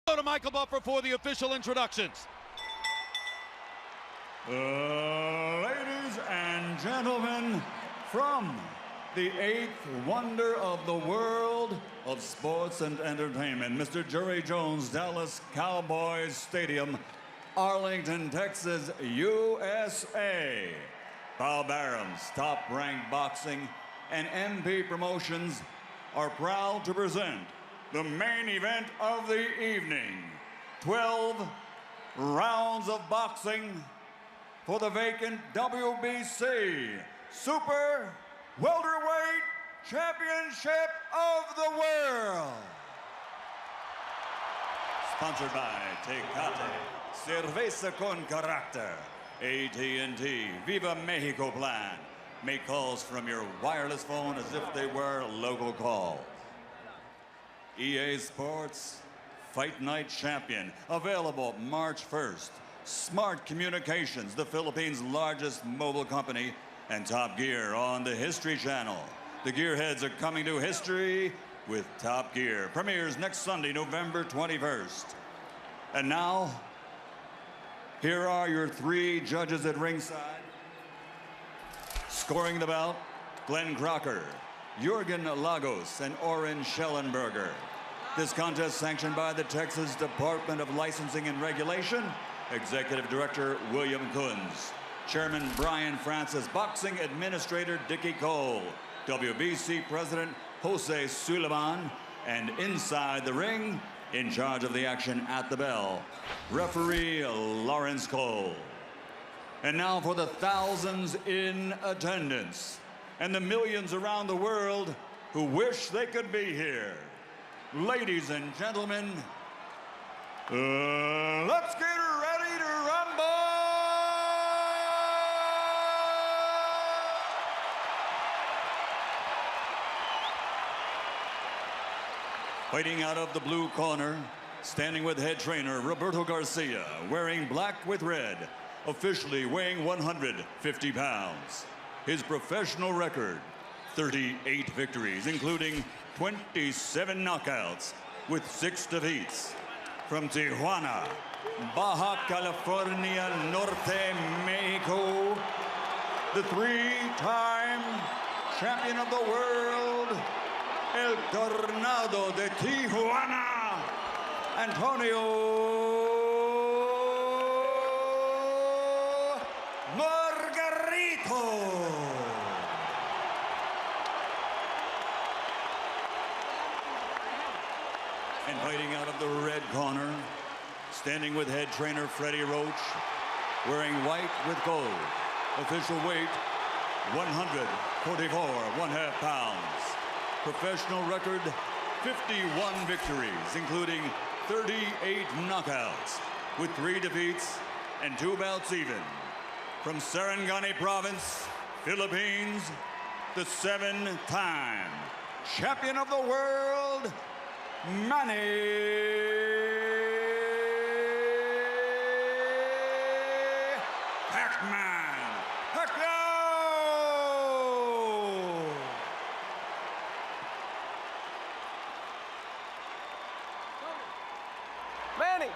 Go to Michael Buffer for the official introductions. Ladies and gentlemen, from the eighth wonder of the world of sports and entertainment, Mr. Jerry Jones, Dallas Cowboys Stadium, Arlington, Texas, USA. Bob Arum's Top Rank Boxing and MP Promotions are proud to present the main event of the evening. 12 rounds of boxing for the vacant WBC Super Welterweight Championship of the World. Sponsored by Tecate, Cerveza con Carácter, AT&T, Viva Mexico Plan. Make calls from your wireless phone as if they were local calls. EA Sports Fight Night Champion, available March 1st. Smart Communications, the Philippines' largest mobile company, and Top Gear on the History Channel. The Gearheads are coming to history with Top Gear. Premieres next Sunday, November 21st. And now, here are your three judges at ringside. Scoring the bout, Glenn Crocker, Jürgen Lagos, and Oren Schellenberger. This contest sanctioned by the Texas Department of Licensing and Regulation, Executive Director William Kunz, Chairman Brian Francis, Boxing Administrator Dickie Cole, WBC President Jose Suleiman, and inside the ring, in charge of the action at the bell, Referee Lawrence Cole. And now for the thousands in attendance and the millions around the world who wish they could be here. Ladies and gentlemen, let's get ready to rumble! Fighting out of the blue corner, standing with head trainer Roberto Garcia, wearing black with red, officially weighing 150 pounds. His professional record, 38 victories, including 27 knockouts with 6 defeats. From Tijuana, Baja California Norte, Mexico, the 3-time champion of the world, El Tornado de Tijuana, Antonio Margarito. And fighting out of the red corner, standing with head trainer Freddie Roach, wearing white with gold. Official weight, 144 1/2 pounds. Professional record, 51 victories, including 38 knockouts, with 3 defeats and 2 bouts even. From Sarangani Province, Philippines, the 7-time champion of the world, Manny Pacman Pacquiao! Manny!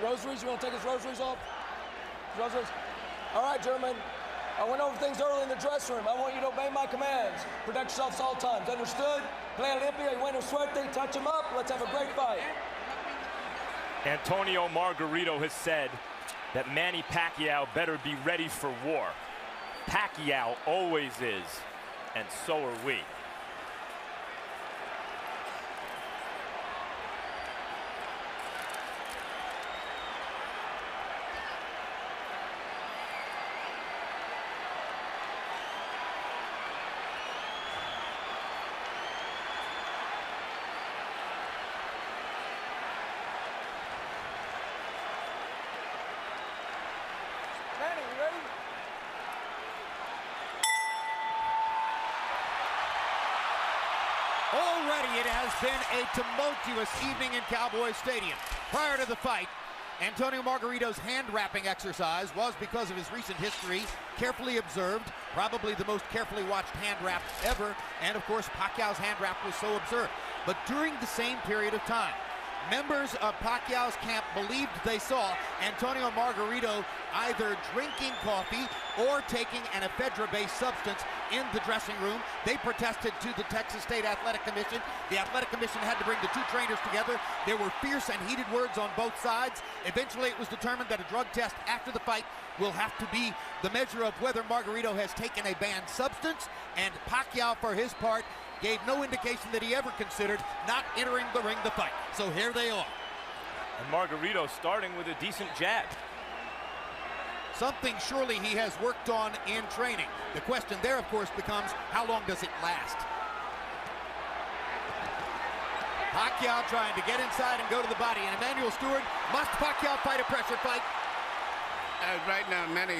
Rosaries, you want to take his rosaries off? Rosaries? All right, gentlemen. I went over things early in the dressing room. I want you to obey my commands. Protect yourselves all times. Understood? Play Olympia, you win a suerte, touch him up. Let's have a great fight. Antonio Margarito has said that Manny Pacquiao better be ready for war. Pacquiao always is, and so are we. Manny, you ready? Already it has been a tumultuous evening in Cowboy Stadium. Prior to the fight, Antonio Margarito's hand-wrapping exercise was because of his recent history, carefully observed, probably the most carefully watched hand wrap ever, and of course Pacquiao's hand wrap was so observed. But during the same period of time, members of Pacquiao's camp believed they saw Antonio Margarito either drinking coffee or taking an ephedra-based substance in the dressing room. They protested to the Texas State Athletic Commission. The Athletic Commission had to bring the two trainers together. There were fierce and heated words on both sides. Eventually, it was determined that a drug test after the fight will have to be the measure of whether Margarito has taken a banned substance, and Pacquiao, for his part, gave no indication that he ever considered not entering the ring to fight. So here they are. And Margarito starting with a decent jab. Something surely he has worked on in training. The question there, of course, becomes how long does it last? Pacquiao trying to get inside and go to the body. And Emmanuel Stewart, must Pacquiao fight a pressure fight? Right now, Manny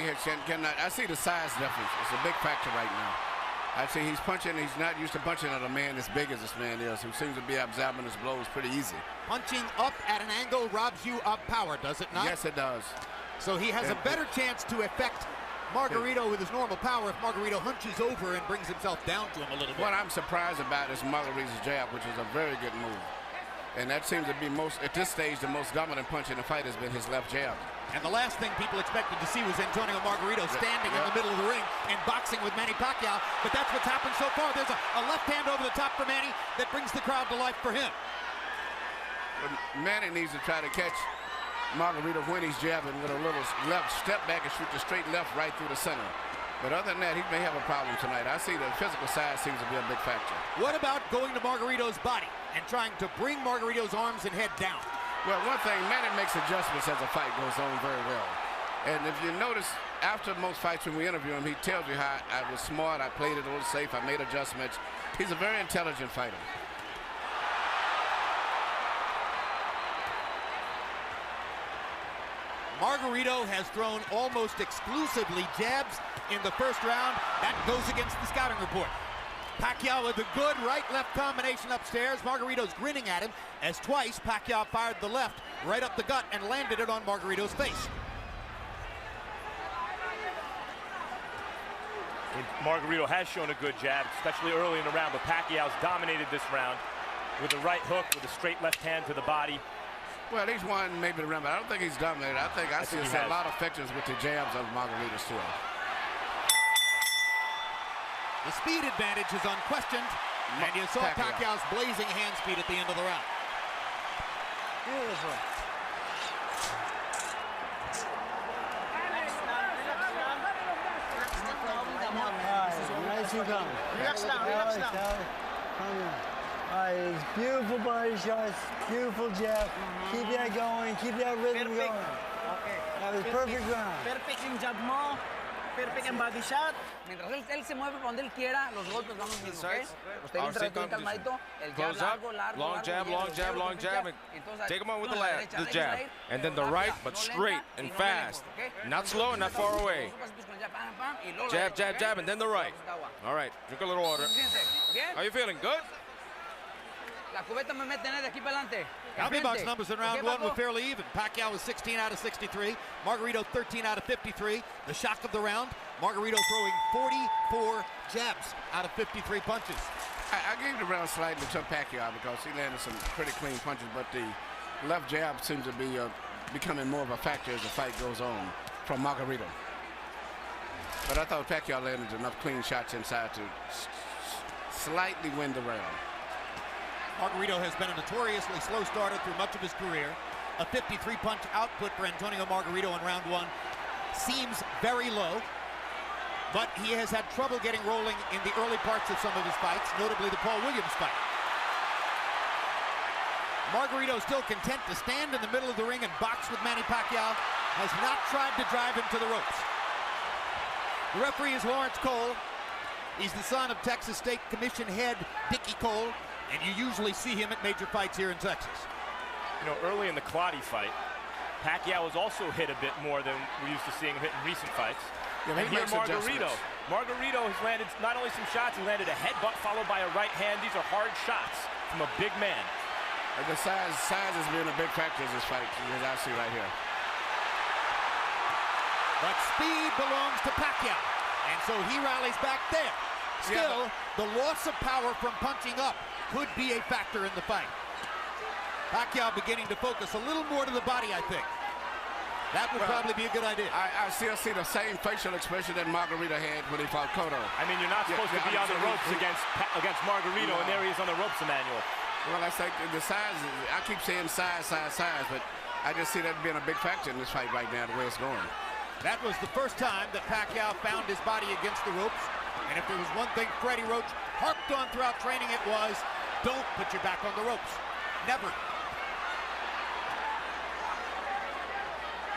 cannot. I see the size difference. It's a big factor right now. I see he's punching. He's not used to punching at a man as big as this man is, who seems to be absorbing his blows pretty easy. Punching up at an angle robs you of power, does it not? Yes, it does. So he has a better chance to affect Margarito with his normal power if Margarito hunches over and brings himself down to him a little bit. What I'm surprised about is Margarito's jab, which is a very good move. And that seems to be at this stage, the most dominant punch in the fight has been his left jab. And the last thing people expected to see was Antonio Margarito standing in the middle of the ring and boxing with Manny Pacquiao. But that's what's happened so far. There's a left hand over the top for Manny that brings the crowd to life for him. But Manny needs to try to catch Margarito when he's jabbing with a little left step back and shoot the straight left right through the center. But other than that, he may have a problem tonight. I see the physical side seems to be a big factor. What about going to Margarito's body and trying to bring Margarito's arms and head down? Well, one thing, Manny makes adjustments as the fight goes on very well. And if you notice, after most fights when we interview him, he tells you how I was smart, I played it a little safe, I made adjustments. He's a very intelligent fighter. Margarito has thrown almost exclusively jabs in the first round. That goes against the scouting report. Pacquiao with a good right-left combination upstairs. Margarito's grinning at him as twice Pacquiao fired the left right up the gut and landed it on Margarito's face. Margarito has shown a good jab, especially early in the round, but Pacquiao's dominated this round with a right hook, with a straight left hand to the body. Well, he's won maybe the round, but I don't think he's dominated. I see a lot of effectiveness with the jabs of Margarito's too. The speed advantage is unquestioned, and you saw Pacquiao's blazing hand speed at the end of the round. Beautiful. Nice and calm. Relax now, relax now. All right, it's beautiful body shots, beautiful jab. Keep that going, keep that rhythm going. Okay. That was perfect round. Perfect yung jab mo. Perfect en body shot. Mientras él se mueve por donde él quiera, los golpes van los mismos, ¿ok? Usted bien calmadito, el jab largo, largo, long jab, long jab, and take him on with the jab. And then the right, but straight and fast. Not slow and not far away. Jab, jab, jab, and then the right. All right, drink a little water. How you feeling? Good? La cubeta me mete de aquí para adelante. Comedy box numbers in round one were fairly even. Pacquiao was 16 out of 63. Margarito 13 out of 53. The shock of the round, Margarito throwing 44 jabs out of 53 punches. I gave the round slightly to Pacquiao because he landed some pretty clean punches, but the left jab seems to be becoming more of a factor as the fight goes on from Margarito. But I thought Pacquiao landed enough clean shots inside to slightly win the round. Margarito has been a notoriously slow starter through much of his career. A 53-punch output for Antonio Margarito in round one seems very low, but he has had trouble getting rolling in the early parts of some of his fights, notably the Paul Williams fight. Margarito still content to stand in the middle of the ring and box with Manny Pacquiao, has not tried to drive him to the ropes. The referee is Lawrence Cole. He's the son of Texas State Commission head Dickie Cole, and you usually see him at major fights here in Texas. You know, early in the Clottey fight, Pacquiao was also hit a bit more than we're used to seeing him hit in recent fights. Yeah, and here Margarito has landed not only some shots, he landed a headbutt followed by a right hand. These are hard shots from a big man. The size has been a big factor in this fight, as I see right here. But speed belongs to Pacquiao, and so he rallies back there. Still, the loss of power from punching up could be a factor in the fight. Pacquiao beginning to focus a little more to the body, I think. That would probably be a good idea. I still see the same facial expression that Margarito had when he fought Cotto. I mean, you're not supposed to be on the ropes against Margarito, and there he is on the ropes, Emmanuel. Well, I say the size, I keep saying size, but I just see that being a big factor in this fight right now, the way it's going. That was the first time that Pacquiao found his body against the ropes. And if there was one thing Freddie Roach harped on throughout training, it was, don't put your back on the ropes. Never.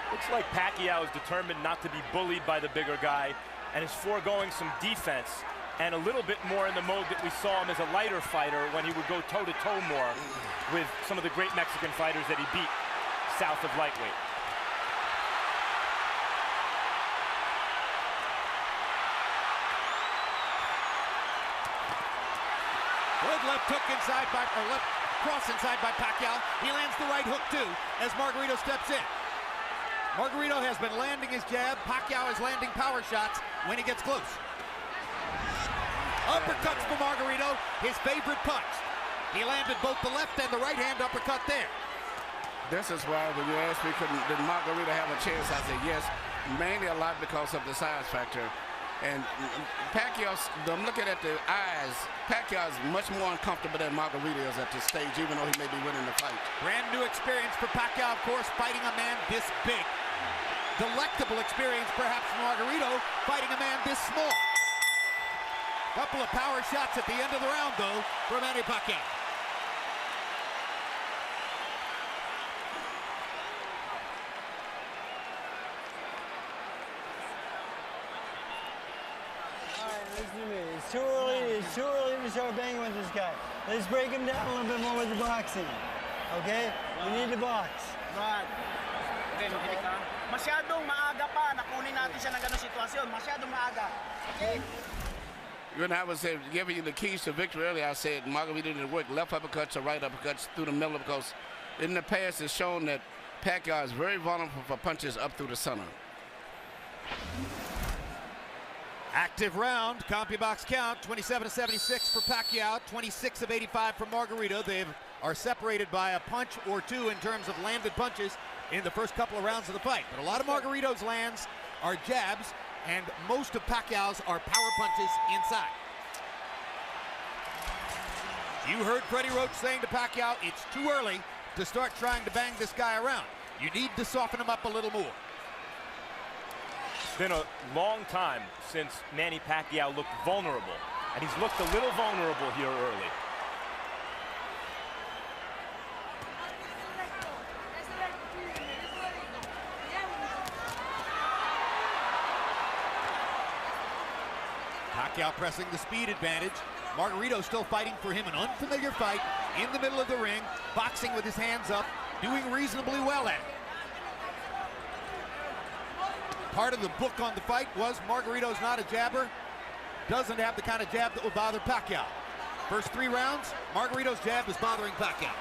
Looks like Pacquiao is determined not to be bullied by the bigger guy and is foregoing some defense and a little bit more in the mode that we saw him as a lighter fighter when he would go toe-to-toe more with some of the great Mexican fighters that he beat south of lightweight. Good left hook inside by, or left cross inside by Pacquiao. He lands the right hook too as Margarito steps in. Margarito has been landing his jab. Pacquiao is landing power shots when he gets close. Uppercuts for Margarito, his favorite punch. He landed both the left and the right hand uppercut there. This is why when you asked me, did Margarito have a chance, I said yes, mainly a lot because of the size factor. And Pacquiao, I'm looking at the eyes, Pacquiao is much more uncomfortable than Margarito is at this stage, even though he may be winning the fight. Brand new experience for Pacquiao, of course, fighting a man this big. Delectable experience, perhaps, for Margarito, fighting a man this small. Couple of power shots at the end of the round, though, for Manny Pacquiao. Listen to me. It's too early. It's too early to start banging with this guy. Let's break him down a little bit more with the boxing. Okay? We need to box. Right. Masyadong maaga pa. Nakunin natin siya ng ganung sitwasyon. Masyadong maaga. Okay? When I was giving you the keys to victory earlier, I said Margarito didn't work left uppercuts or right uppercuts through the middle because in the past it's shown that Pacquiao is very vulnerable for punches up through the center. Active round, CompuBox count, 27-76 for Pacquiao, 26 of 85 for Margarito. They are separated by a punch or two in terms of landed punches in the first couple of rounds of the fight. But a lot of Margarito's lands are jabs, and most of Pacquiao's are power punches inside. You heard Freddie Roach saying to Pacquiao, it's too early to start trying to bang this guy around. You need to soften him up a little more. It's been a long time since Manny Pacquiao looked vulnerable, and he's looked a little vulnerable here early. Pacquiao pressing the speed advantage. Margarito still fighting for him, an unfamiliar fight in the middle of the ring, boxing with his hands up, doing reasonably well at it. Part of the book on the fight was Margarito's not a jabber, doesn't have the kind of jab that will bother Pacquiao. First 3 rounds, Margarito's jab is bothering Pacquiao.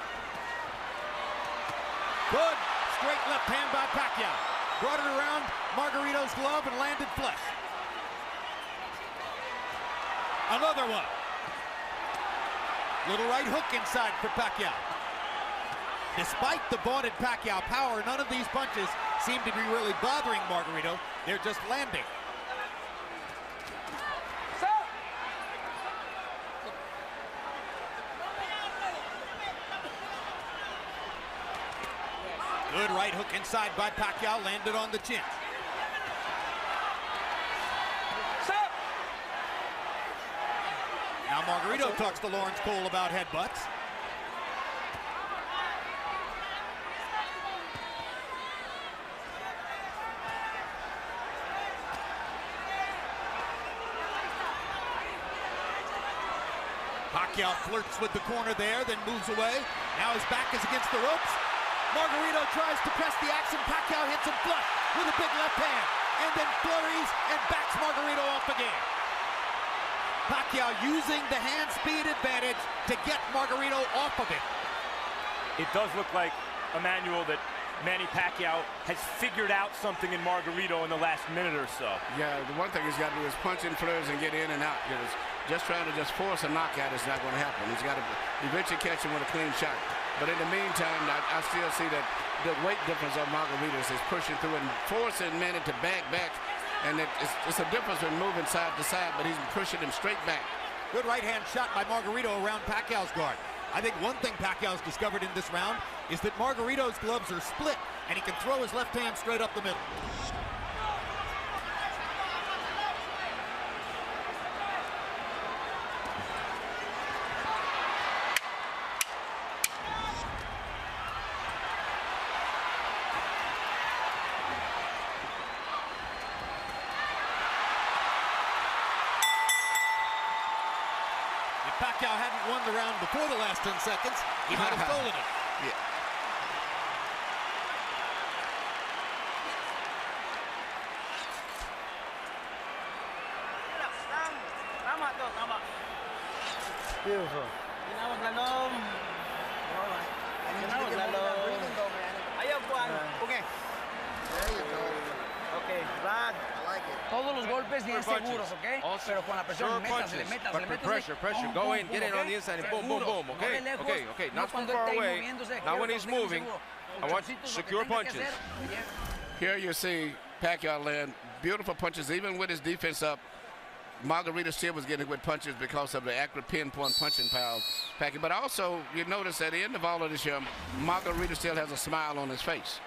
Good straight left hand by Pacquiao. Brought it around Margarito's glove and landed flush. Another one. Little right hook inside for Pacquiao. Despite the vaunted Pacquiao power, none of these punches seem to be really bothering Margarito. They're just landing. Good right hook inside by Pacquiao, landed on the chin. Now Margarito talks to Lawrence Cole about headbutts. Pacquiao flirts with the corner there, then moves away. Now his back is against the ropes. Margarito tries to press the action. Pacquiao hits him flush with a big left hand, and then flurries and backs Margarito off again. Pacquiao using the hand speed advantage to get Margarito off of it. It does look like, Emmanuel, that Manny Pacquiao has figured out something in Margarito in the last minute or so. Yeah, the one thing he's got to do is punch in flurries and get in and out. Because just trying to just force a knockout is not going to happen. He's got to eventually catch him with a clean shot. But in the meantime, I still see that the weight difference of Margarito is pushing through and forcing Manny to back. And it's a difference in moving side to side, but he's pushing him straight back. Good right-hand shot by Margarito around Pacquiao's guard. I think one thing Pacquiao's discovered in this round is that Margarito's gloves are split, and he can throw his left hand straight up the middle. Pacquiao hadn't won the round before the last 10 seconds, he might have stolen it. Yeah. Beautiful. Todos los golpes bien seguros, ¿ok? Pero con la presión, métasele. Pressure. Go in, get in on the inside, and boom, okay? Okay. Not from far away. Now when he's moving, I want secure punches. Here you see Pacquiao land beautiful punches, even with his defense up. Margarito still was getting good punches because of the accurate pinpoint punching power of Pacquiao. But also, you notice at the end of all of this here, Margarito still has a smile on his face.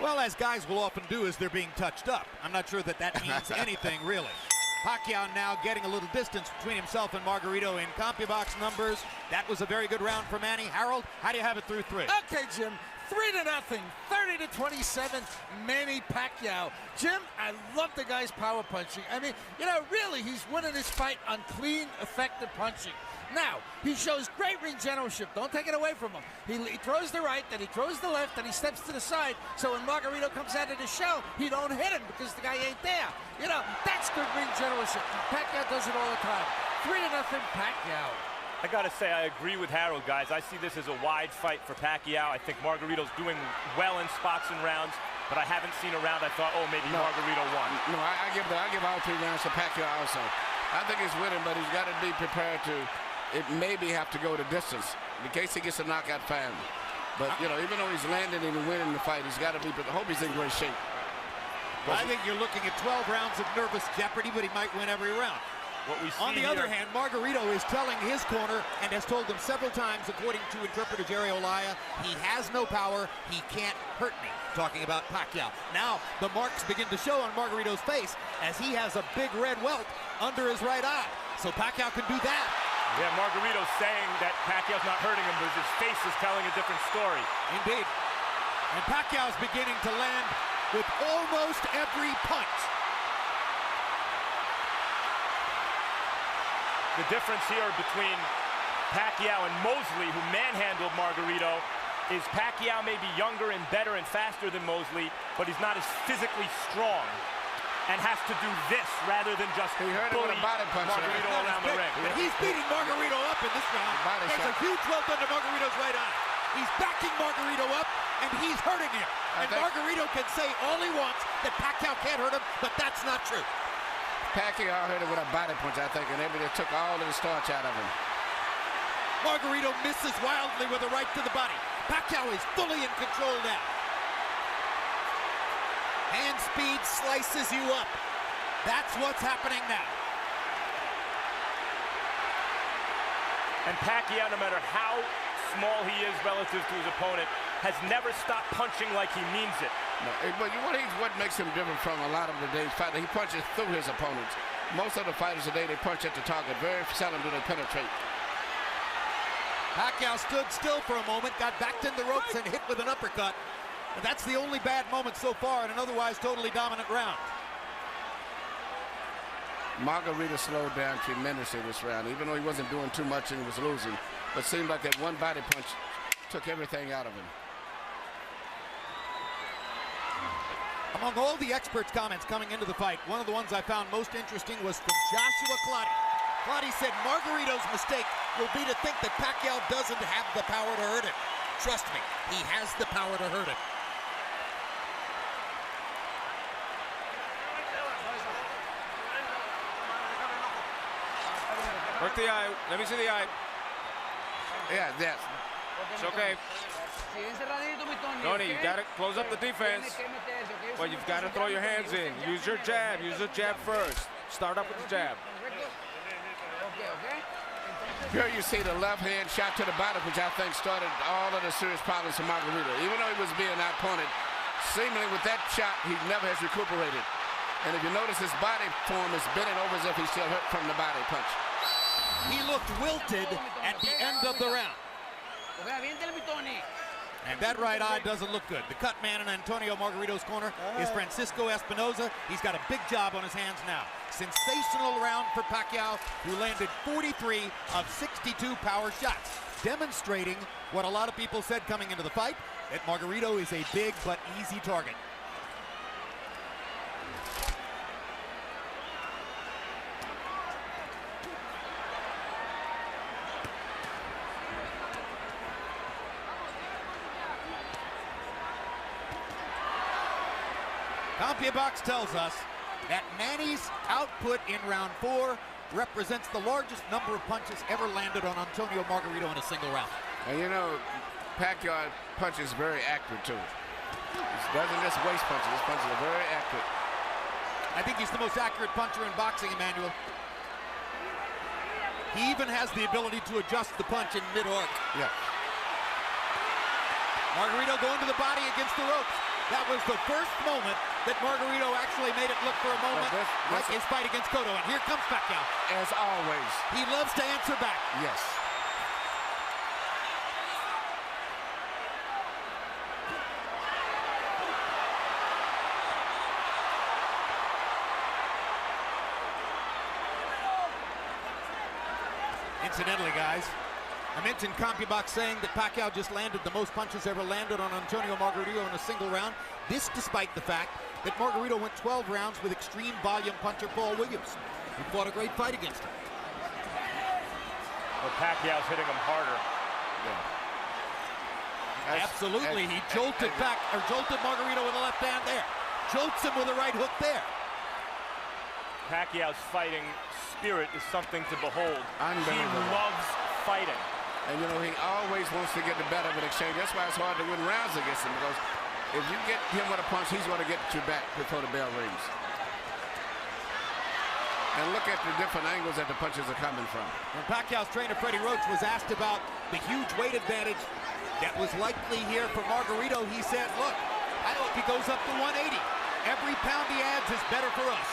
Well, as guys will often do as they're being touched up. I'm not sure that means anything, really. Pacquiao now getting a little distance between himself and Margarito in CompuBox numbers. That was a very good round for Manny. Harold, how do you have it through 3? Okay, Jim. 3-0, 30-27, Manny Pacquiao. Jim, I love the guy's power punching. I mean, you know, really, he's winning this fight on clean, effective punching. Now, he shows great ring generalship. Don't take it away from him. He throws the right, then he throws the left, then he steps to the side. So when Margarito comes out of the show, he don't hit him because the guy ain't there. You know, that's good ring generalship. Pacquiao does it all the time. 3-0, Pacquiao. I gotta say, I agree with Harold, guys. I see this as a wide fight for Pacquiao. I think Margarito's doing well in spots and rounds, but I haven't seen a round I thought, oh, maybe Margarito won. No, I give all 3 rounds to Pacquiao also. I think he's winning, but he's got to be prepared to maybe have to go the distance in case he gets a knockout fan. But, you know, even though he's landing and winning the fight, he's got to be, I hope he's in great shape. I think you're looking at 12 rounds of nervous jeopardy, but he might win every round. On the other hand, Margarito is telling his corner and has told them several times, according to interpreter Jerry Olaya, he has no power, he can't hurt me. Talking about Pacquiao. Now, the marks begin to show on Margarito's face as he has a big red welt under his right eye. So Pacquiao can do that. Yeah, Margarito's saying that Pacquiao's not hurting him, but his face is telling a different story. Indeed. And Pacquiao's beginning to land with almost every punch. The difference here between Pacquiao and Mosley, who manhandled Margarito, is Pacquiao may be younger and better and faster than Mosley, but he's not as physically strong and has to do this rather than just bully Margarito around the ring. And he's beating Margarito up in this round. There's a huge welt under Margarito's right eye. He's backing Margarito up, and he's hurting him. And Margarito can say all he wants that Pacquiao can't hurt him, but that's not true. Pacquiao hurt him with a body punch, I think, and everybody took all of the starch out of him. Margarito misses wildly with a right to the body. Pacquiao is fully in control now. Hand speed slices you up. That's what's happening now. And Pacquiao, no matter how small he is relative to his opponent, has never stopped punching like he means it. No, but what makes him different from a lot of today's fighters, he punches through his opponents. Most of the fighters today, they punch at the target. Very seldom do they penetrate. Pacquiao stood still for a moment, got backed in the ropes and hit with an uppercut. And that's the only bad moment so far in an otherwise totally dominant round. Margarito slowed down tremendously this round, even though he wasn't doing too much and he was losing. But it seemed like that one body punch took everything out of him. Among all the experts' comments coming into the fight, one of the ones I found most interesting was from Joshua Clottey. Clottey said Margarito's mistake will be to think that Pacquiao doesn't have the power to hurt him. Trust me, he has the power to hurt him. Work the eye. Let me see the eye. Yeah, yes. It's okay. Tony, you got to close up the defense. Well, you've got to throw your hands in. Use your jab. Use the jab first. Start up with the jab. Here you see the left hand shot to the body, which I think started all of the serious problems for Margarito. Even though he was being outpointed, seemingly with that shot, he never has recuperated. And if you notice, his body form is bending over as if he's still hurt from the body punch. He looked wilted at the end of the round. And that right eye doesn't look good. The cut man in Antonio Margarito's corner is Francisco Espinoza. He's got a big job on his hands now. Sensational round for Pacquiao, who landed 43 of 62 power shots, demonstrating what a lot of people said coming into the fight, that Margarito is a big but easy target. CompuBox tells us that Manny's output in round 4 represents the largest number of punches ever landed on Antonio Margarito in a single round. And you know, Pacquiao punches very accurate too. He doesn't just waste punches. His punches are very accurate. I think he's the most accurate puncher in boxing, Emmanuel. He even has the ability to adjust the punch in mid-arc. Yeah. Margarito going to the body against the ropes. That was the first moment that Margarito actually made it look for a moment like his fight against Cotto. And here comes Pacquiao. As always. He loves to answer back. Yes. Incidentally, guys, I mentioned CompuBox saying that Pacquiao just landed the most punches ever landed on Antonio Margarito in a single round. This despite the fact that Margarito went 12 rounds with extreme volume puncher Paul Williams, who fought a great fight against him. Well, Pacquiao's hitting him harder. Yeah. Absolutely, he jolted Margarito with a left hand there. Jolts him with a right hook there. Pacquiao's fighting spirit is something to behold. He loves fighting. And you know, he always wants to get the better of an exchange. That's why it's hard to win rounds against him, because if you get him with a punch, he's going to get you back before the bell rings. And look at the different angles that the punches are coming from. When Pacquiao's trainer, Freddie Roach, was asked about the huge weight advantage that was likely here for Margarito, he said, look, I hope he goes up to 180. Every pound he adds is better for us.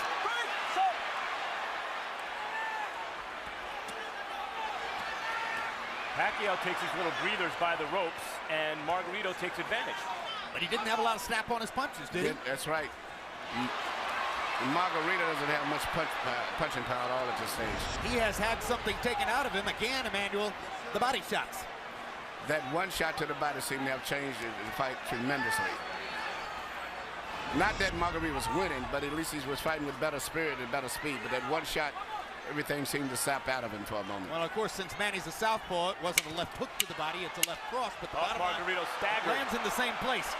Pacquiao takes his little breathers by the ropes, and Margarito takes advantage. But he didn't have a lot of snap on his punches, did he? That's right. Margarito doesn't have much punching power at all at this stage. He has had something taken out of him again, Emmanuel, the body shots. That one shot to the body seemed to have changed the fight tremendously. Not that Margarito was winning, but at least he was fighting with better spirit and better speed. But that one shot, everything seemed to sap out of him for a moment. Well, of course, since Manny's a southpaw, it wasn't a left hook to the body, it's a left cross, but the bottom Margarito lands in the same place.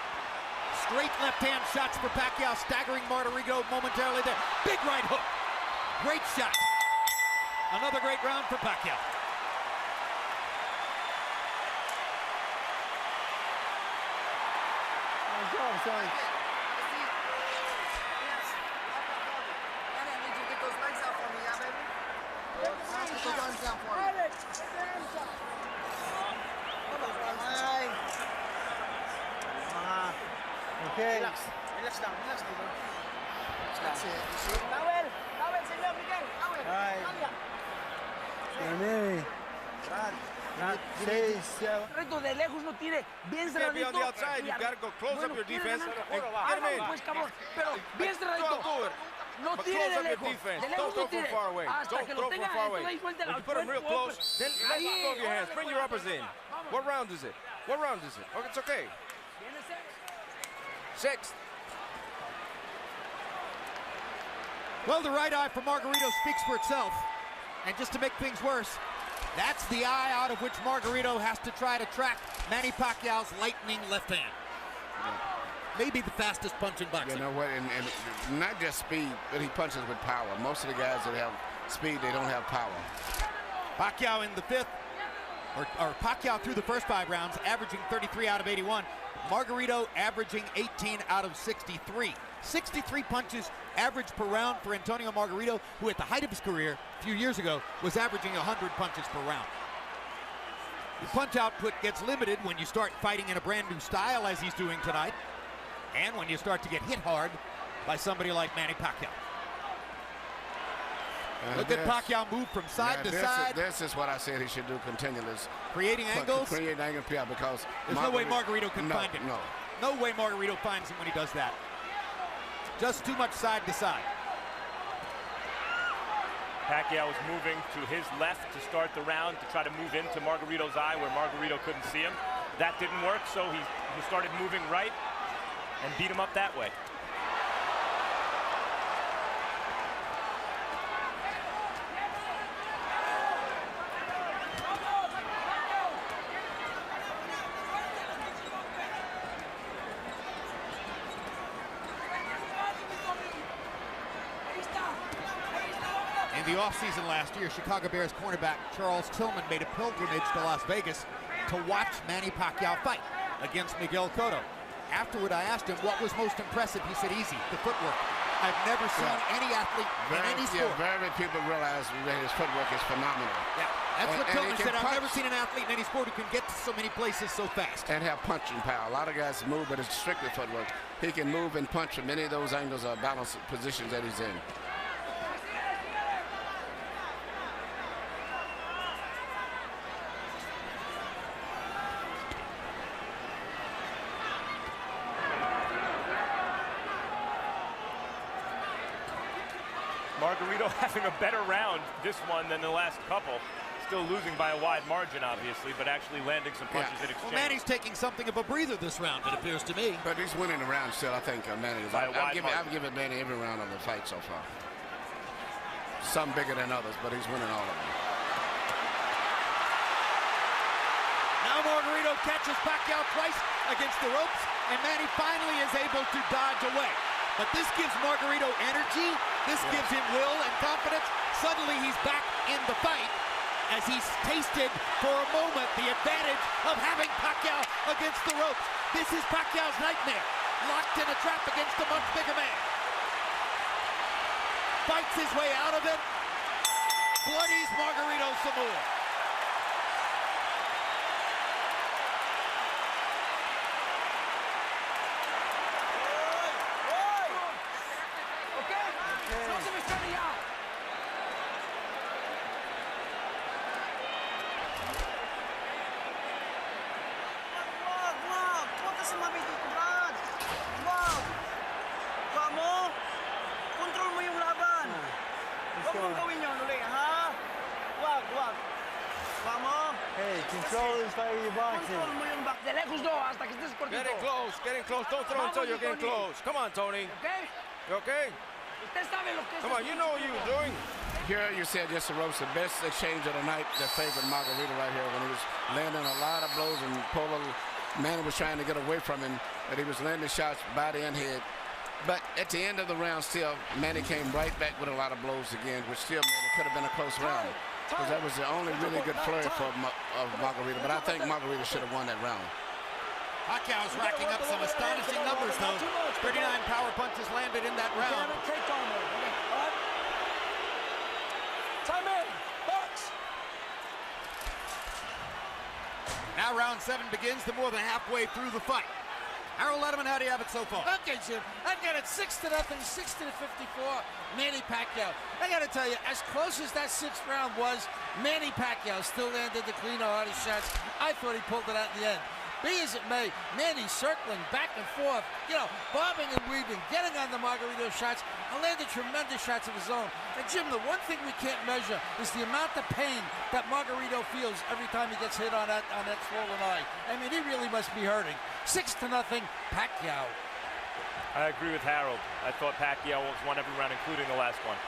Straight left-hand shots for Pacquiao, staggering Margarito momentarily there. Big right hook. Great shot. Another great round for Pacquiao. Okay. Relax down, relax down. That's it. Towel, señor Miguel, towel. Manny. Reto de lejos no tire, bien cerradito. Be on the outside. You've got to go close up your defense and get him in. Pues cabrón, pero bien cerradito. No But tire close de up your lejos. defense. De lejos Don't throw no from tire. far away. Hasta Don't que throw lo from tenga far away. ahí suelta When al you put him real cuerpo. close, then let go of your hands. Bring your uppers in. What round is it? What round is it? Oh, it's okay. Sixth. Well, the right eye for Margarito speaks for itself. And just to make things worse, That's the eye out of which Margarito has to try to track Manny Pacquiao's lightning left hand. Maybe the fastest punch in boxing. You know what, and not just speed, but he punches with power. Most of the guys that have speed, they don't have power. Pacquiao in the fifth, or Pacquiao through the first 5 rounds, averaging 33 out of 81. Margarito averaging 18 out of 63. 63 punches average per round for Antonio Margarito, who at the height of his career a few years ago was averaging 100 punches per round. The punch output gets limited when you start fighting in a brand new style as he's doing tonight, and when you start to get hit hard by somebody like Manny Pacquiao. Look at Pacquiao move from side to side. This is what I said he should do continually. Creating angles? Creating angles, yeah, because there's no way Margarito can find him. No way Margarito finds him when he does that. Just too much side to side. Pacquiao was moving to his left to start the round to try to move into Margarito's eye where Margarito couldn't see him. That didn't work, so he started moving right and beat him up that way. In the offseason last year, Chicago Bears cornerback Charles Tillman made a pilgrimage to Las Vegas to watch Manny Pacquiao fight against Miguel Cotto. Afterward, I asked him what was most impressive. He said, easy, the footwork. I've never seen any athlete in any sport. Very people realize that his footwork is phenomenal. Yeah, that's what Tillman said. I've never seen an athlete in any sport who can get to so many places so fast. And have punching power. A lot of guys move, but it's strictly footwork. He can move and punch from any of those angles or balanced positions that he's in. Margarito having a better round this one than the last couple. Still losing by a wide margin, obviously, but actually landing some punches in exchange. Well, Manny's taking something of a breather this round, it appears to me. But he's winning the round still, I think, Manny. I've given Manny every round of the fight so far. Some bigger than others, but he's winning all of them. Now Margarito catches Pacquiao twice against the ropes, and Manny finally is able to dodge away. But this gives Margarito energy, this gives him will and confidence. Suddenly he's back in the fight as he's tasted for a moment the advantage of having Pacquiao against the ropes. This is Pacquiao's nightmare, locked in a trap against a much bigger man. Fights his way out of it, bloodies Margarito some more. Hey, control this fight with your boxing. Getting close. Don't throw until you're getting close. Come on, Tony. You okay? Come on, you know what you're doing. Here you said just the ropes, the best exchange of the night that favored Margarito right here when he was landing a lot of blows and Manny was trying to get away from him, but he was landing shots body and head. But at the end of the round still, Manny came right back with a lot of blows again, which still made it could have been a close round. Because that was the only really good flurry for Margarito. But I think Margarito should have won that round. Pacquiao's racking up some astonishing numbers, though. 39 power punches landed in that round. Time in, box. Now round 7 begins, the more than halfway through the fight. Harold Letterman, how do you have it so far? Okay, Jim. I've got it 6-0, 60-54, Manny Pacquiao. I got to tell you, as close as that 6th round was, Manny Pacquiao still landed the cleaner, hardest shots. I thought he pulled it out in the end. Be as it may, Manny circling back and forth, bobbing and weaving, getting on the Margarito shots, and landed tremendous shots of his own. And Jim, the one thing we can't measure is the amount of pain that Margarito feels every time he gets hit on that swollen eye. I mean, he really must be hurting. 6-0, Pacquiao. I agree with Harold. I thought Pacquiao won every round, including the last one.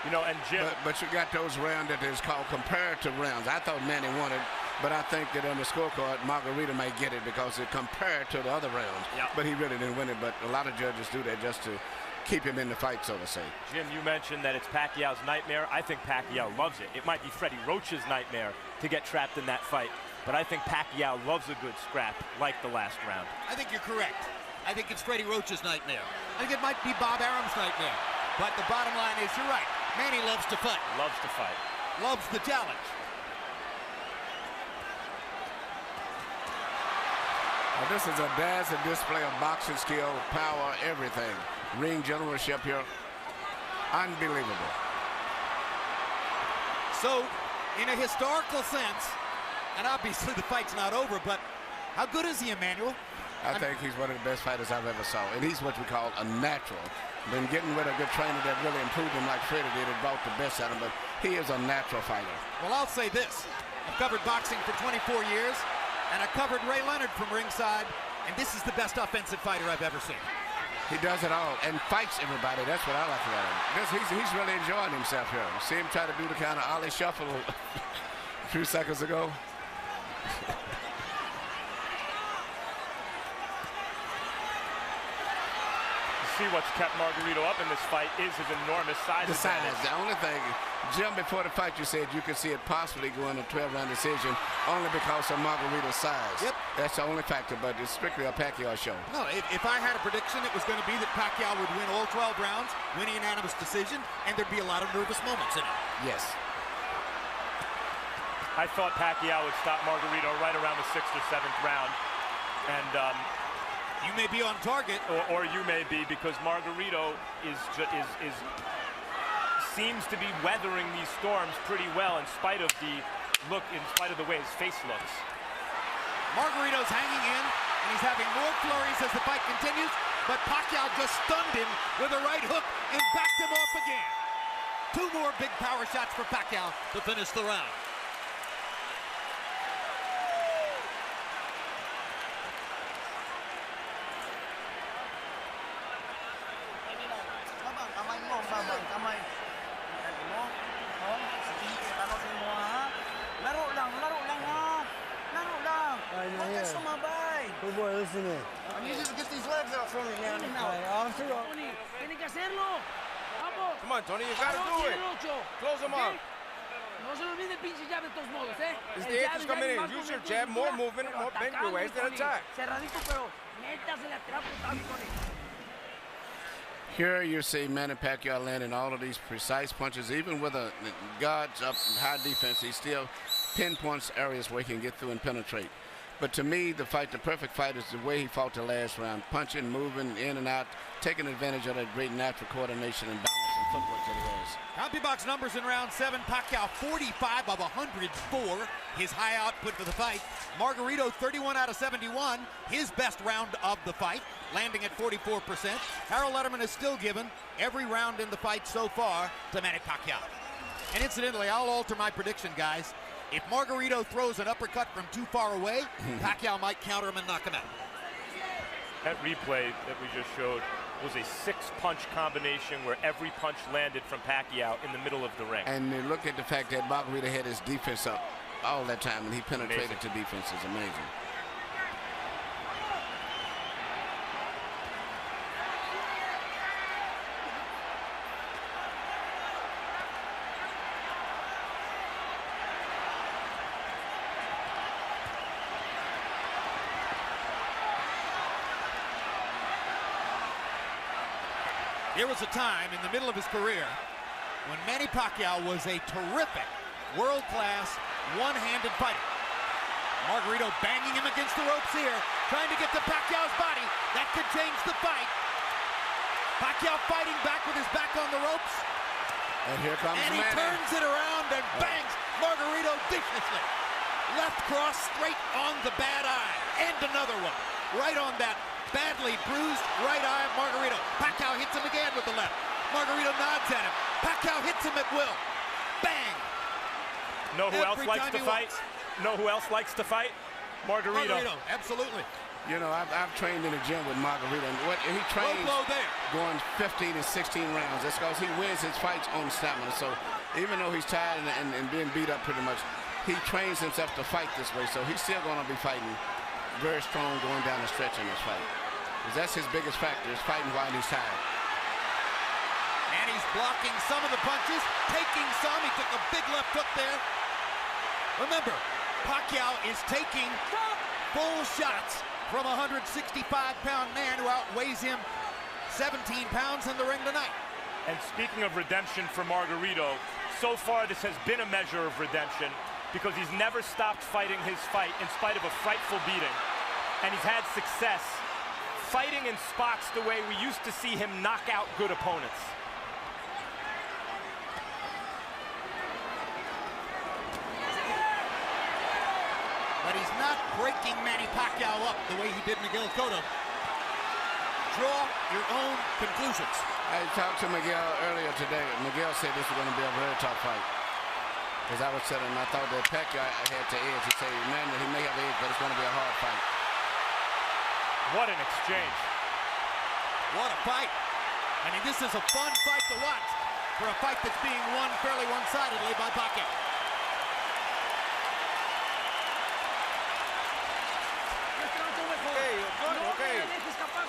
You know, and Jim. But you got those rounds that is called comparative rounds. I thought Manny won it, but I think that on the scorecard, Margarito might get it because it compared to the other rounds. Yep. But he really didn't win it. But a lot of judges do that just to keep him in the fight, so to say. Jim, you mentioned that it's Pacquiao's nightmare. I think Pacquiao loves it. It might be Freddie Roach's nightmare to get trapped in that fight, but I think Pacquiao loves a good scrap like the last round. I think you're correct. I think it's Freddie Roach's nightmare. I think it might be Bob Arum's nightmare. But the bottom line is, you're right. Manny loves to fight. Loves to fight. Loves the challenge. Well, this is a dazzling display of boxing skill, power, everything. Ring generalship here. Unbelievable. So, in a historical sense, and obviously the fight's not over, but how good is he, Emmanuel? I think he's one of the best fighters I've ever saw. And he's what we call a natural. Been getting with a good trainer that really improved him like Freddie did and brought the best out of him, but he is a natural fighter. Well, I'll say this. I've covered boxing for 24 years, and I covered Ray Leonard from ringside, and this is the best offensive fighter I've ever seen. He does it all and fights everybody. That's what I like about him. He's really enjoying himself here. See him try to do the kind of Ollie shuffle a few seconds ago. See what's kept Margarito up in this fight is his enormous size. The size. The only thing, Jim, before the fight you said you could see it possibly going a 12-round decision only because of Margarito's size. Yep. That's the only factor, but it's strictly a Pacquiao show. No, if I had a prediction, it was going to be that Pacquiao would win all 12 rounds, win a unanimous decision, and there'd be a lot of nervous moments in it. Yes. I thought Pacquiao would stop Margarito right around the 6th or 7th round. And you may be on target, or you may be, because Margarito seems to be weathering these storms pretty well in spite of the way his face looks. Margarito's hanging in, and he's having more flurries as the fight continues, but Pacquiao just stunned him with a right hook and backed him off again. 2 more big power shots for Pacquiao to finish the round. Good boy, listen in. I need you to get these legs out from me, man. Come on, Tony, you gotta do it. Close them up. It's the eighth coming in. Use your jab, more movement, more bend your waist, and attack. Here you see Manny Pacquiao landing all of these precise punches. Even with a guards up high defense, he still pinpoints areas where he can get through and penetrate. But to me, the perfect fight is the way he fought the last round. Punching, moving in and out, taking advantage of that great natural coordination and balance and footwork that he has. CompuBox numbers in round 7. Pacquiao 45 of 104, his high output for the fight. Margarito 31 out of 71, his best round of the fight, landing at 44%. Harold Letterman is still given every round in the fight so far to Manny Pacquiao. And incidentally, I'll alter my prediction, guys. If Margarito throws an uppercut from too far away, Pacquiao might counter him and knock him out. That replay that we just showed was a 6-punch combination where every punch landed from Pacquiao in the middle of the ring. And look at the fact that Margarito had his defense up all that time, and he penetrated to defense. Is amazing. There was a time in the middle of his career when Manny Pacquiao was a terrific, world-class, one-handed fighter. Margarito banging him against the ropes here, trying to get to Pacquiao's body. That could change the fight. Pacquiao fighting back with his back on the ropes. And here comes Manny. And he turns it around and bangs Margarito viciously. Left cross straight on the bad eye. And another one. Right on that badly bruised right eye of Margarito. Pacquiao hits him again with the left. Margarito nods at him. Pacquiao hits him at will. Bang! Know who else likes to fight? Know who else likes to fight? Margarito. Absolutely. You know, I've trained in the gym with Margarito, and what he trains going 15 and 16 rounds. That's because he wins his fights on stamina. So even though he's tired and being beat up pretty much, he trains himself to fight this way. So he's still going to be fighting very strong going down the stretch in this fight. Because that's his biggest factor, is fighting while he's tired. And he's blocking some of the punches, taking some. He took a big left hook there. Remember, Pacquiao is taking full shots from a 165-pound man who outweighs him 17 pounds in the ring tonight. And speaking of redemption for Margarito, so far this has been a measure of redemption because he's never stopped fighting his fight in spite of a frightful beating. And he's had success fighting in spots the way we used to see him knock out good opponents. But he's not breaking Manny Pacquiao up the way he did Miguel Cotto. Draw your own conclusions. I talked to Miguel earlier today. Miguel said this was going to be a very tough fight. As I was saying, I thought that Pacquiao had to edge. He said, man, he may have edge, but it's going to be a hard fight. What an exchange. What a fight. I mean, this is a fun fight to watch for a fight that's being won fairly one-sidedly by Pacquiao. Okay.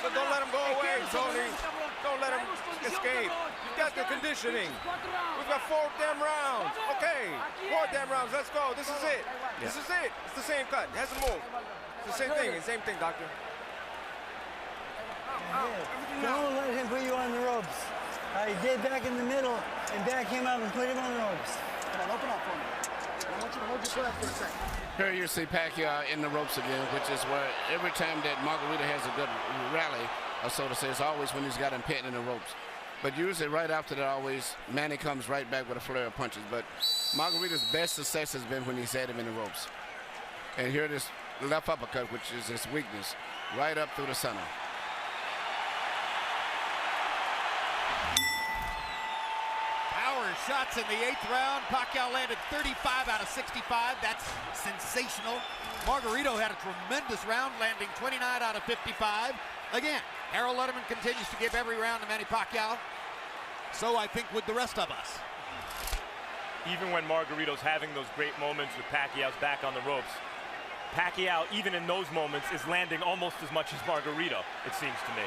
So don't let him go away, Tony. Don't let him escape. You got the conditioning. We've got 4 damn rounds. Okay, 4 damn rounds. Let's go. This is it. This is it. It's the same cut. It hasn't moved. It's the same thing. Same thing, doctor. Don't let him put you on the ropes. Get back in the middle and back him up and put him on the ropes. Open up for me. I want you to hold your breath for a second. Here you see Pacquiao in the ropes again, which is where every time that Margarito has a good rally, or so to say, it's always when he's got him pinned in the ropes. But usually right after that, always, Manny comes right back with a flurry of punches. But Margarito's best success has been when he's had him in the ropes. And here this left uppercut, which is his weakness, right up through the center. Shots in the 8th round. Pacquiao landed 35 out of 65. That's sensational. Margarito had a tremendous round, landing 29 out of 55. Again, Harold Letterman continues to give every round to Manny Pacquiao. So I think with the rest of us. Even when Margarito's having those great moments with Pacquiao's back on the ropes, Pacquiao, even in those moments, is landing almost as much as Margarito, it seems to me.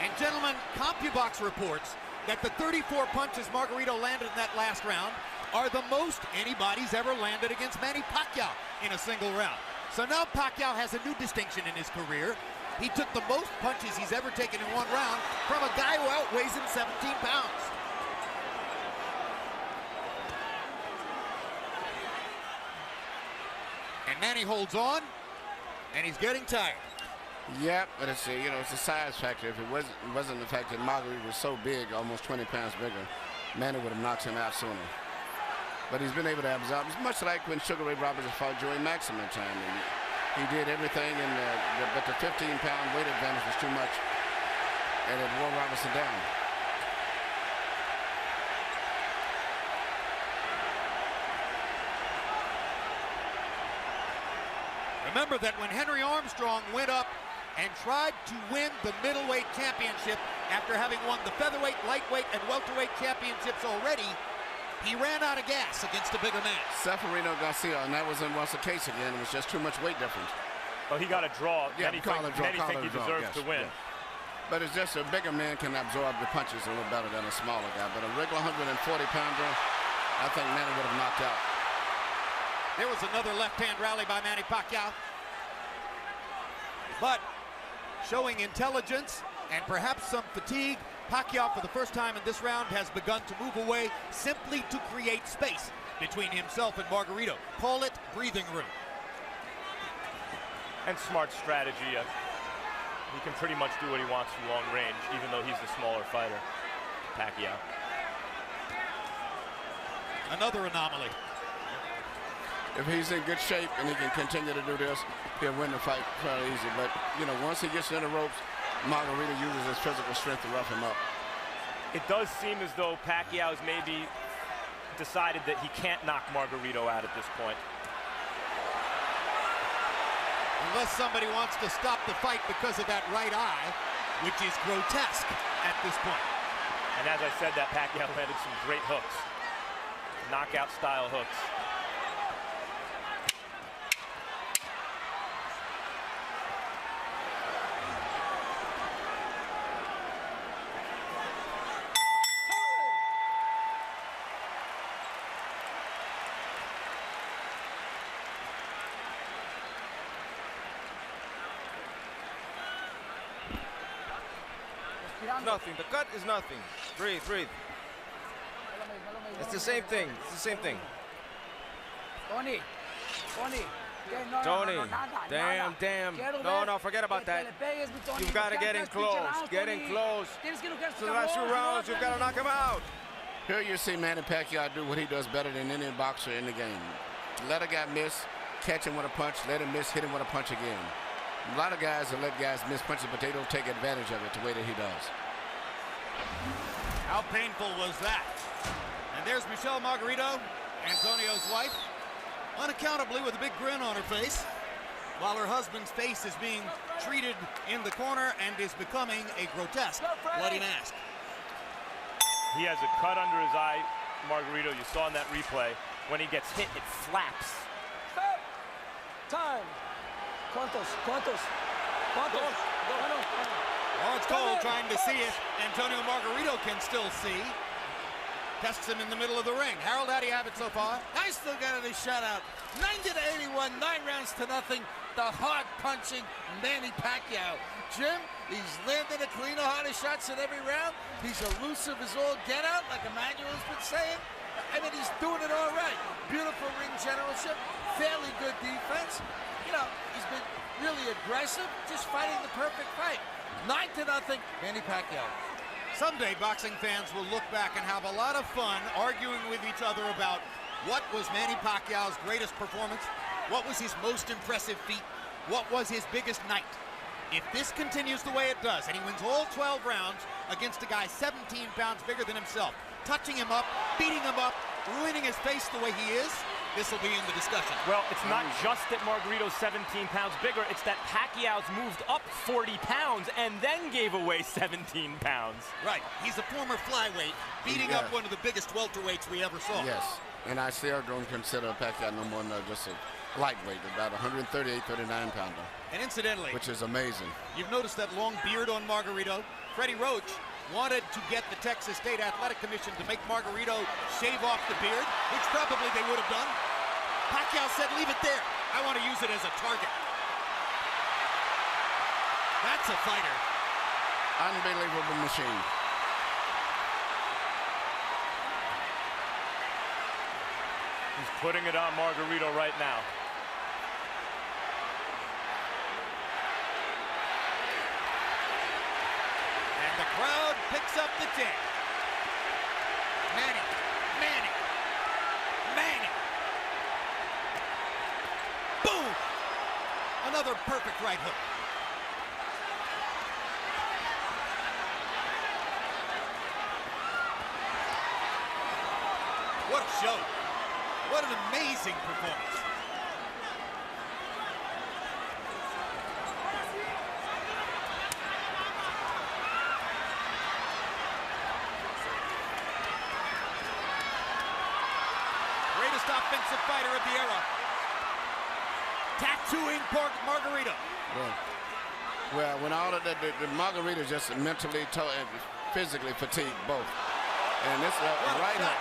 And gentlemen, CompuBox reports that the 34 punches Margarito landed in that last round are the most anybody's ever landed against Manny Pacquiao in a single round. So now Pacquiao has a new distinction in his career. He took the most punches he's ever taken in one round from a guy who outweighs him 17 pounds. And Manny holds on, and he's getting tired. Yep, but it's a size factor. If it wasn't the fact that Margarito was so big, almost 20 pounds bigger, Manny would have knocked him out sooner. But he's been able to absorb. It's much like when Sugar Ray Roberts fought Joey Maximum time. He did everything, but the 15-pound weight advantage was too much, and it wore Robertson down. Remember that when Henry Armstrong went up and tried to win the middleweight championship after having won the featherweight, lightweight, and welterweight championships already, he ran out of gas against a bigger man. Seferino Garcia, and that wasn't once the case again. It was just too much weight difference. Well, he got a draw. Yeah, Many think he deserves to win. Yes. But it's just a bigger man can absorb the punches a little better than a smaller guy. But a regular 140-pounder, I think Manny would have knocked out. There was another left-hand rally by Manny Pacquiao. But showing intelligence and perhaps some fatigue, Pacquiao for the first time in this round has begun to move away simply to create space between himself and Margarito. Call it breathing room. And smart strategy. He can pretty much do what he wants from long range, even though he's the smaller fighter, Pacquiao. Another anomaly. If he's in good shape and he can continue to do this, he'll win the fight fairly easy. But, once he gets in the ropes, Margarito uses his physical strength to rough him up. It does seem as though Pacquiao's maybe decided that he can't knock Margarito out at this point. Unless somebody wants to stop the fight because of that right eye, which is grotesque at this point. And as I said, that Pacquiao landed some great hooks. Knockout-style hooks. Nothing. The cut is nothing. Breathe, breathe. It's the same thing. It's the same thing. Tony. Damn. No, forget about that. You've got to get in close. Get in close. So the last 2 rounds, you've got to knock him out. Here you see Manny Pacquiao do what he does better than any boxer in the game. Let a guy miss, catch him with a punch, let him miss, hit him with a punch again. A lot of guys will let guys miss punches, but they don't take advantage of it the way that he does. How painful was that? And there's Michelle Margarito, Antonio's wife, unaccountably with a big grin on her face, while her husband's face is being treated in the corner and is becoming a grotesque bloody mask. He has a cut under his eye, Margarito. You saw in that replay. When he gets hit, it flaps. Stop. Time. ¿Cuántos? Lawrence Cole trying to see if Antonio Margarito can still see. Tests him in the middle of the ring. Harold, how do you have it so far? I still got it a shutout. 90-81, 9 rounds to nothing. The hard-punching Manny Pacquiao. Jim, he's landing a cleaner, harder shots in every round. He's elusive as all get out, like Emmanuel's been saying. I mean, he's doing it all right. Beautiful ring generalship, fairly good defense. You know, he's been really aggressive, just fighting the perfect fight. 9-0, Manny Pacquiao. Someday, boxing fans will look back and have a lot of fun arguing with each other about what was Manny Pacquiao's greatest performance, what was his most impressive feat, what was his biggest night. If this continues the way it does, and he wins all 12 rounds against a guy 17 pounds bigger than himself, touching him up, beating him up, ruining his face the way he is, this will be in the discussion. Well, it's not just that Margarito's 17 pounds bigger, it's that Pacquiao's moved up 40 pounds and then gave away 17 pounds. Right, he's a former flyweight, beating up one of the biggest welterweights we ever saw. Yes, and I still don't consider Pacquiao no more than just a lightweight, about 138, 39-pounder. And incidentally, which is amazing. You've noticed that long beard on Margarito. Freddie Roach wanted to get the Texas State Athletic Commission to make Margarito shave off the beard, which probably they would have done. Pacquiao said, leave it there. I want to use it as a target. That's a fighter. Unbelievable machine. He's putting it on Margarito right now. The crowd picks up the chant. Manny. Boom! Another perfect right hook. What a show. What an amazing performance. Offensive fighter of the era. Tattooing Margarito. Well, when all of the Margarito just mentally and physically fatigued both. And this right hook.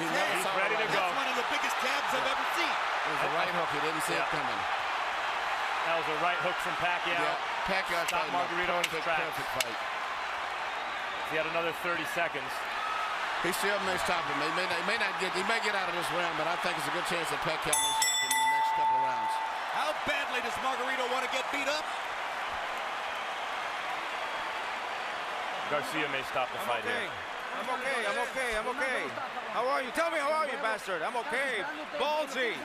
He's ready to go. That's one of the biggest jabs I've ever seen. It was a right hook. He didn't see it coming. That was a right hook from Pacquiao. Yeah, Pacquiao stopped Margarito in his tracks. Perfect fight. He had another 30 seconds. He still may stop him. He may get out of this round, but I think it's a good chance that Pacquiao may stop him in the next couple of rounds. How badly does Margarito want to get beat up? Garcia may stop the fight here. I'm okay. How are you? Tell me, how are you, bastard? I'm okay. Ballsy.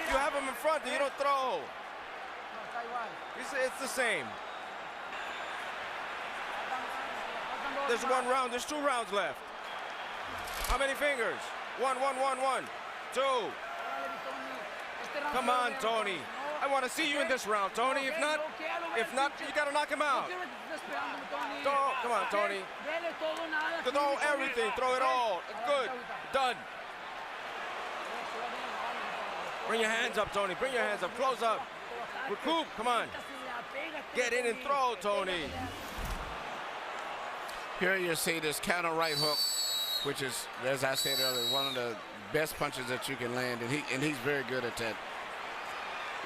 You have him in front, you don't throw. It's the same. There's 1 round, there's 2 rounds left. How many fingers? 1, 1, 1, 1, 2. Come on, Tony. I want to see you in this round, Tony. If not, you got to knock him out. Come on, Tony. Throw everything. Throw it all. Good. Done. Bring your hands up, Tony. Bring your hands up. Close up. Recoup. Come on. Get in and throw, Tony. Here you see this counter right hook, which is, as I said earlier, one of the best punches that you can land, and he's very good at that.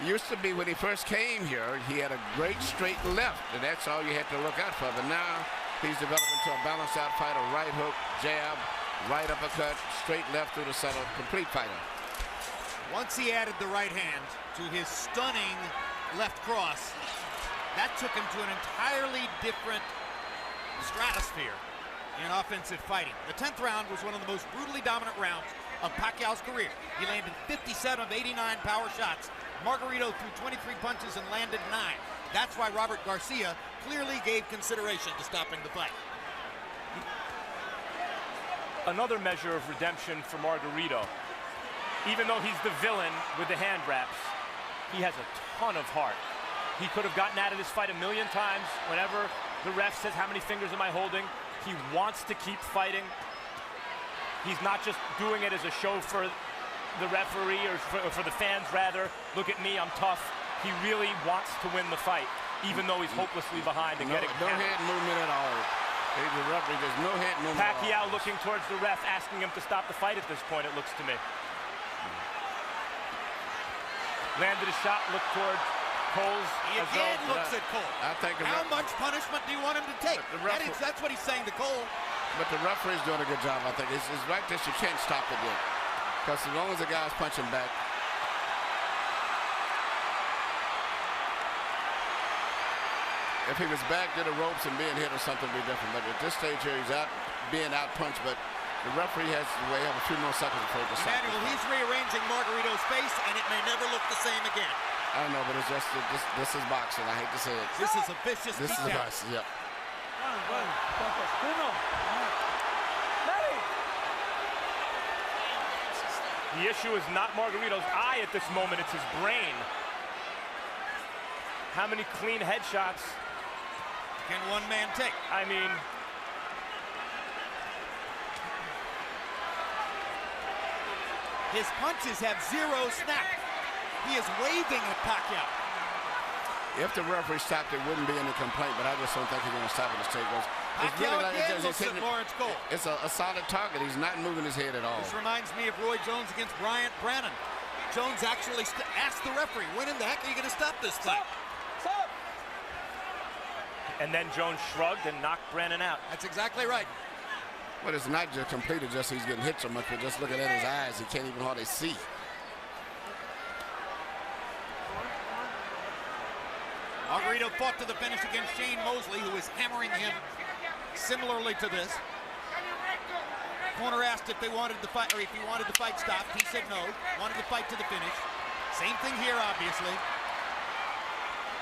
Used to be when he first came here, he had a great straight left, and that's all you had to look out for. But now he's developed into a balanced out fighter, right hook, jab, right uppercut, straight left through the center, complete fighter. Once he added the right hand to his stunning left cross, that took him to an entirely different stratosphere in offensive fighting. The 10th round was one of the most brutally dominant rounds of Pacquiao's career. He landed 57 of 89 power shots. Margarito threw 23 punches and landed 9. That's why Robert Garcia clearly gave consideration to stopping the fight. Another measure of redemption for Margarito. Even though he's the villain with the hand wraps, he has a ton of heart. He could have gotten out of this fight a million times. Whenever the ref says, how many fingers am I holding? He wants to keep fighting. He's not just doing it as a show for the referee or for the fans, rather. Look at me, I'm tough. He really wants to win the fight, even though he's hopelessly behind and getting no head movement at all. The referee, there's no head movement. Pacquiao looking towards the ref, asking him to stop the fight at this point, it looks to me. Landed a shot, looked towards Cole's. He again looks at Cole. I think how much punishment do you want him to take? That's what he's saying to Cole. But the referee's doing a good job, I think. It's right that you can't stop it yet. Because as long as the guy's punching back. If he was back to the ropes and being hit or something, it'd be different. But at this stage here, he's out being out-punched. But the referee has to have a few more seconds before he decides. Emmanuel, he's rearranging Margarito's face, and it may never look the same again. I know, but it's just this is boxing. I hate to say it. This is a vicious This is boxing, yep. The issue is not Margarito's eye at this moment, it's his brain. How many clean headshots can one man take? I mean, his punches have zero snap. He is waving at Pacquiao. If the referee stopped, it wouldn't be any complaint, but I just don't think he's going to stop it. Pacquiao again looks at Lawrence Cole. It's a solid target. He's not moving his head at all. This reminds me of Roy Jones against Bryant Brannon. Jones actually asked the referee, when in the heck are you going to stop this fight? Stop! And then Jones shrugged and knocked Brannon out. That's exactly right. But it's not just completed, just he's getting hit so much, but just looking at his eyes, he can't even hardly see. Margarito fought to the finish against Shane Mosley, who was hammering him similarly to this. Corner asked if they wanted the fight, or if he wanted the fight stopped. He said no, wanted the fight to the finish. Same thing here, obviously.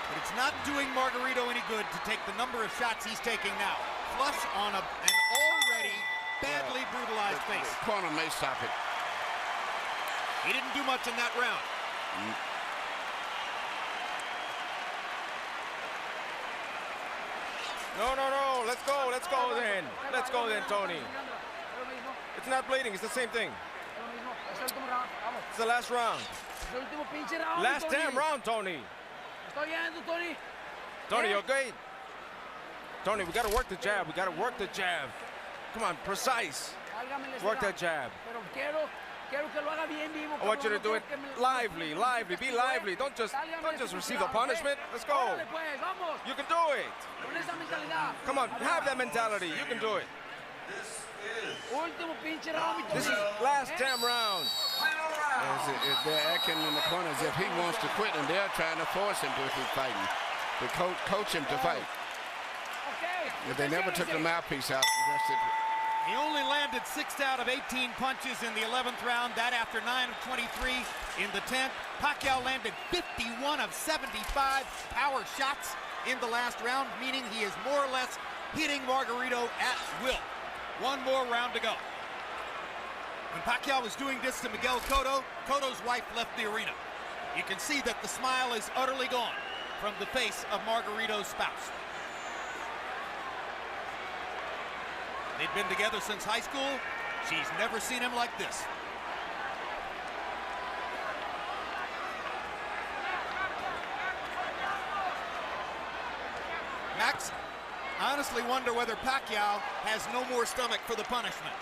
But it's not doing Margarito any good to take the number of shots he's taking now. Flush on an already badly brutalized face. The corner may stop it. He didn't do much in that round. No, let's go then. Let's go then, Tony. It's not bleeding, it's the same thing. It's the last round. Last damn round, Tony. Tony, you okay? Tony, we gotta work the jab, Come on, precise. Work that jab. I want you to do it lively, be lively. Don't just receive the punishment. Let's go. You can do it. Come on, have that mentality. You can do it. This is last damn round. If they're acting in the corner as if he wants to quit, and they're trying to force him to keep fighting, to coach him to fight. If they never took the mouthpiece out, he only landed 6 out of 18 punches in the 11th round. That after 9 of 23 in the 10th. Pacquiao landed 51 of 75 power shots in the last round, meaning he is more or less hitting Margarito at will. One more round to go. When Pacquiao was doing this to Miguel Cotto, Cotto's wife left the arena. You can see that the smile is utterly gone from the face of Margarito's spouse. They've been together since high school. She's never seen him like this. Max, I honestly wonder whether Pacquiao has no more stomach for the punishment.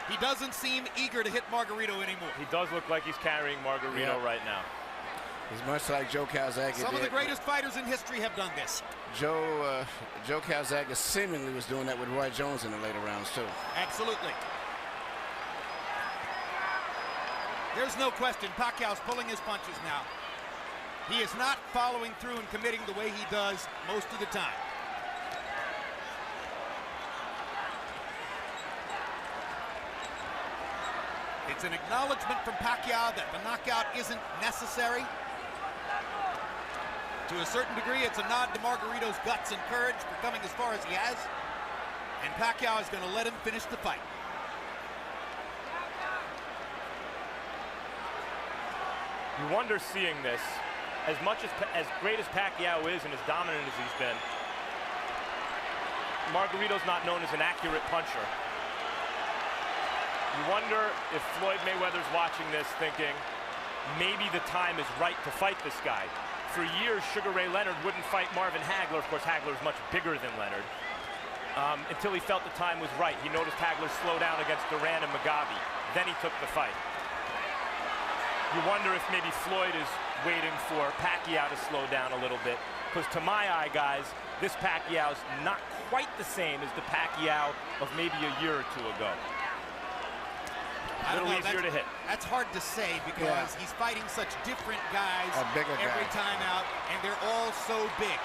He doesn't seem eager to hit Margarito anymore. He does look like he's carrying Margarito right now. He's much like Joe Calzaghe. Some of the greatest fighters in history have done this. Joe Calzaghe seemingly was doing that with Roy Jones in the later rounds, too. Absolutely. There's no question Pacquiao's pulling his punches now. He is not following through and committing the way he does most of the time. It's an acknowledgement from Pacquiao that the knockout isn't necessary. To a certain degree, it's a nod to Margarito's guts and courage for coming as far as he has. And Pacquiao is going to let him finish the fight. You wonder seeing this, as great as Pacquiao is and as dominant as he's been, Margarito's not known as an accurate puncher. You wonder if Floyd Mayweather's watching this thinking, maybe the time is right to fight this guy. For years, Sugar Ray Leonard wouldn't fight Marvin Hagler. Of course, Hagler's much bigger than Leonard. Until he felt the time was right. He noticed Hagler slow down against Duran and Mugabe. Then he took the fight. You wonder if maybe Floyd is waiting for Pacquiao to slow down a little bit. Because to my eye, guys, this Pacquiao's not quite the same as the Pacquiao of maybe a year or two ago. A little easier to hit. That's hard to say because he's fighting such different guys every time out, and they're all so big.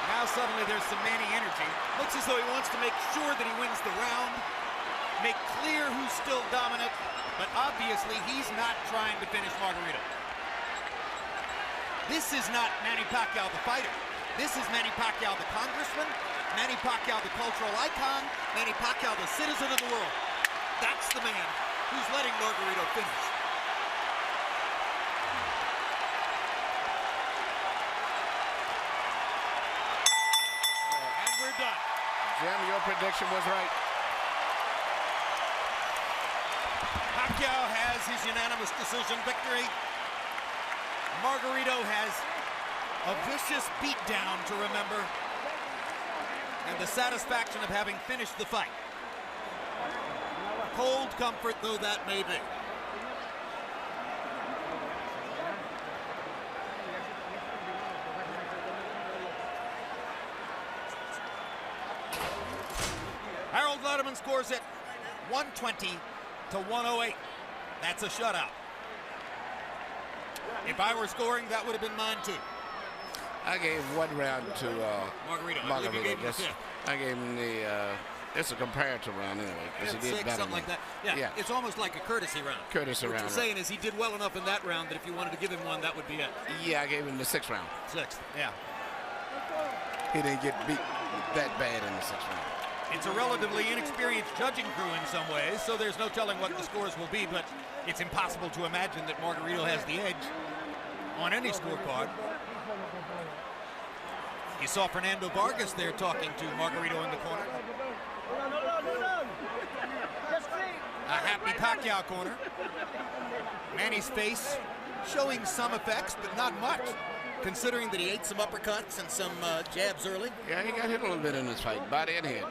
Now suddenly there's some Manny energy. Looks as though he wants to make sure that he wins the round, make clear who's still dominant, but obviously he's not trying to finish Margarito. This is not Manny Pacquiao the fighter. This is Manny Pacquiao the congressman, Manny Pacquiao the cultural icon, Manny Pacquiao the citizen of the world. That's the man who's letting Margarito finish. And we're done. Jim, your prediction was right. Pacquiao has his unanimous decision victory. Margarito has a vicious beatdown to remember, and the satisfaction of having finished the fight. Cold comfort though that may be. Harold Lederman scores it 120 to 108. That's a shutout. If I were scoring, that would have been mine too. I gave one round to Margarito. Margarito. I gave him the. It's a comparative round anyway, because he did better. Something like that. Yeah, it's almost like a courtesy round. Courtesy round. What you're saying is he did well enough in that round that if you wanted to give him one, that would be it. Yeah, I gave him the 6th round. 6th, yeah. He didn't get beat that bad in the 6th round. It's a relatively inexperienced judging crew in some ways, so there's no telling what the scores will be, but it's impossible to imagine that Margarito has the edge on any scorecard. You saw Fernando Vargas there talking to Margarito in the corner. A happy Pacquiao corner. Manny's face showing some effects, but not much, considering that he ate some uppercuts and some jabs early. Yeah, he got hit a little bit in this fight, body and head.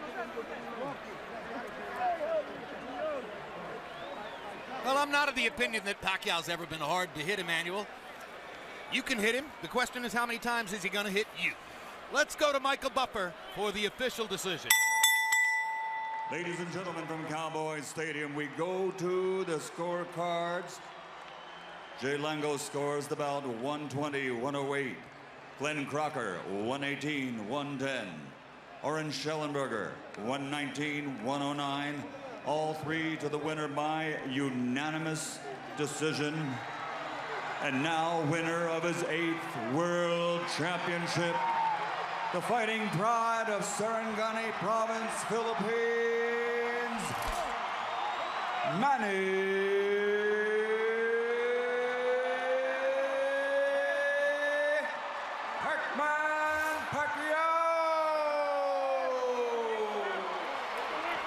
Well, I'm not of the opinion that Pacquiao's ever been hard to hit, Emmanuel. You can hit him. The question is how many times is he going to hit you? Let's go to Michael Buffer for the official decision. Ladies and gentlemen from Cowboys Stadium, we go to the scorecards. Jay Lango scores the bout 120-108. Glenn Crocker 118-110. Oren Schellenberger 119-109. All three to the winner by unanimous decision. And now winner of his 8th World Championship, the fighting pride of Sarangani Province, Philippines, Manny